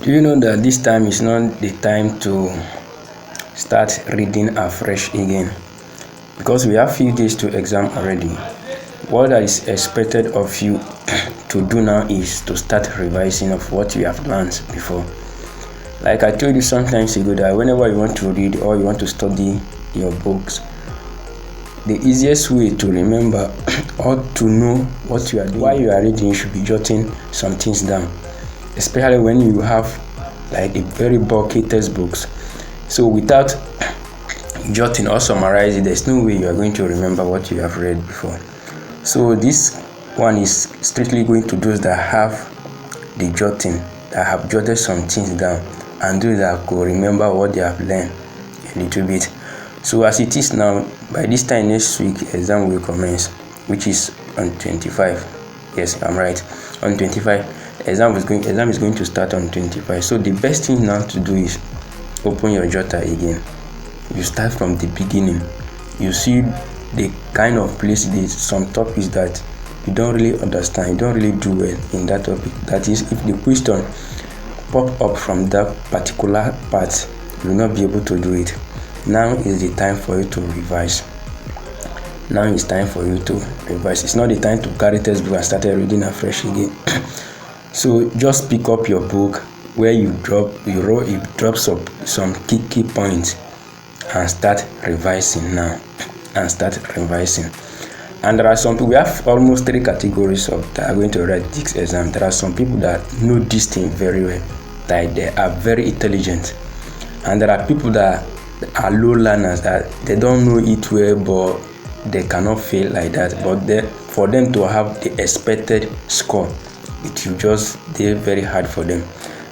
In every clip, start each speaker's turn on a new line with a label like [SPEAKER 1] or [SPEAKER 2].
[SPEAKER 1] Do you know that this time is not the time to start reading afresh again? Because we have few days to exam already. What is expected of you to do now is to start revising of what you have learned before. Like I told you sometimes ago that whenever you want to read or you want to study your books, the easiest way to remember or to know what you are doing while you are reading, you should be jotting some things down, especially when you have like a very bulky textbooks. So without jotting or summarizing, there's no way you are going to remember what you have read before. So this one is strictly going to those that have the jotting, that have jotted some things down, and those that could remember what they have learned a little bit. So as it is now, by this time next week, exam will commence, which is on 25. Yes, I'm right. On 25, exam is going to start on 25. So the best thing now to do is open your jotter again. You start from the beginning. You see the kind of place, some topics that you don't really understand, you don't really do well in that topic. That is, if the question pop up from that particular part, you will not be able to do it. Now is the time for you to revise. Now it's time for you to revise. It's not the time to carry textbook and start reading afresh again. So just pick up your book where you drop some key points and start revising now. And start revising. And there are some people, we have almost 3 categories of that are going to write this exam. There are some people that know this thing very well, that they are very intelligent, and there are people that are low learners, that they don't know it well, but they cannot fail like that. But for them to have the expected score, it will just be very hard for them.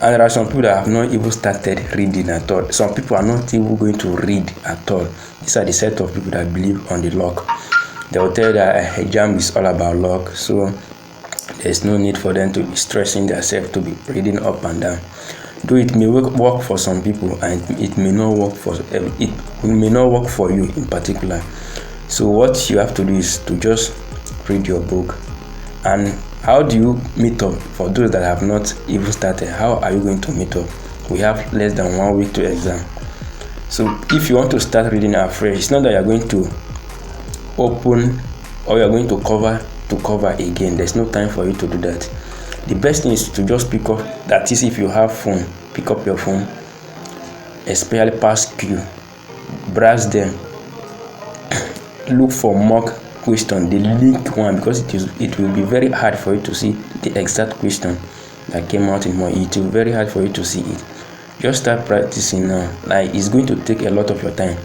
[SPEAKER 1] And there are some people that have not even started reading at all. Some people are not even going to read at all. These are the set of people that believe on the luck. They will tell you that JAMB is all about luck, so there's no need for them to be stressing themselves to be reading up and down. Though it may work for some people, and it may not work for you in particular. So what you have to do is to just read your book. And how do you meet up? For those that have not even started, how are you going to meet up? We have less than 1 week to exam. So if you want to start reading afresh, it's not that you're going to open or you're going to cover again. There's no time for you to do that. The best thing is to just pick up, that is, if you have phone, pick up your phone, especially past Q, browse them, look for mock question, the linked one, because it will be very hard for you to see the exact question that came out in more. It will be very hard for you to see it. Just start practicing now. Like, it's going to take a lot of your time.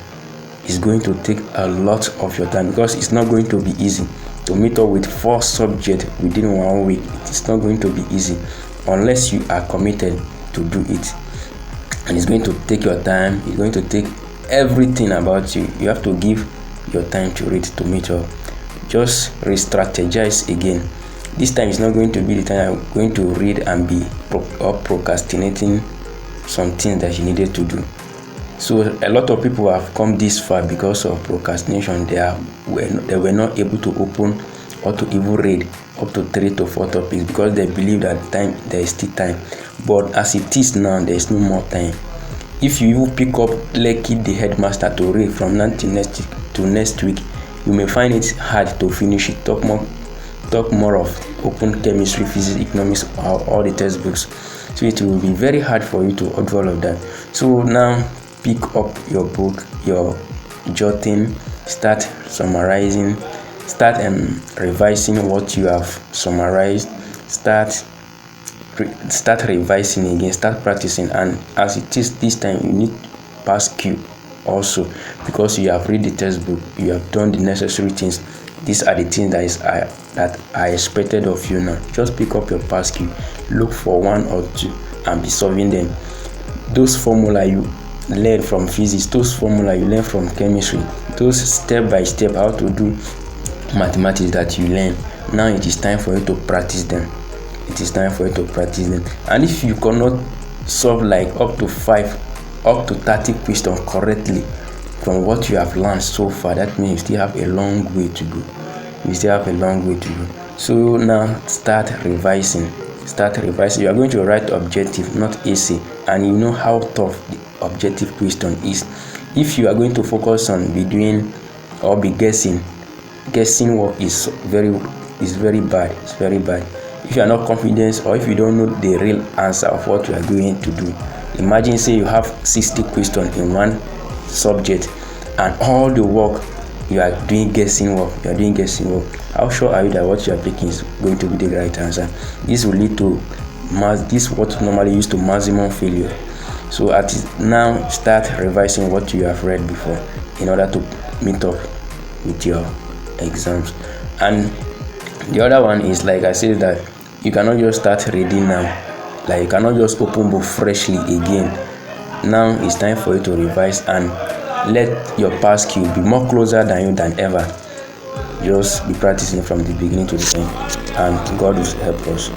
[SPEAKER 1] It's going to take a lot of your time, because it's not going to be easy to meet up with 4 subjects within 1 week. It's not going to be easy unless you are committed to do it. And it's going to take your time. It's going to take everything about you. You have to give your time to read, to meet up. Just re-strategize again. This time is not going to be the time I'm going to read and be procrastinating some things that you needed to do. So a lot of people have come this far because of procrastination. They were not able to open or to even read up to 3 to 4 topics, because they believe that there is still time. But as it is now, there is no more time. If you even pick up Lekki the headmaster to read from now to next week, you may find it hard to finish it. Talk more of open chemistry, physics, economics, all the textbooks. So it will be very hard for you to do all of that. So now pick up your book, your jotting, start summarizing, start revising what you have summarized, start revising again, start practicing. And as it is this time, you need pass Q also, because you have read the textbook, you have done the necessary things. These are the things that are expected of you now. Just pick up your past Q, look for 1 or 2 and be solving them. Those formula you learn from physics, those formula you learn from chemistry, those step by step how to do mathematics that you learn, now it is time for you to practice them. It is time for you to practice them. And if you cannot solve like up to 30 questions correctly from what you have learned so far, that means you still have a long way to go. So now start revising. start revising. You are going to write objective, not essay, and you know how tough the objective question is. If you are going to focus on be doing or be guessing work is very bad. It's very bad. If you are not confident or if you don't know the real answer of what you are going to do, imagine say you have 60 questions in one subject and all the work you are doing guessing work. How sure are you that what you are picking is going to be the right answer? This will lead to what normally used to maximum failure. So at now, start revising what you have read before in order to meet up with your exams. And the other one is, like I said, that you cannot just start reading now. Like you cannot just open book freshly again. Now it's time for you to revise and let your past skill be more closer than you than ever. Just be practicing from the beginning to the end, and God will help us.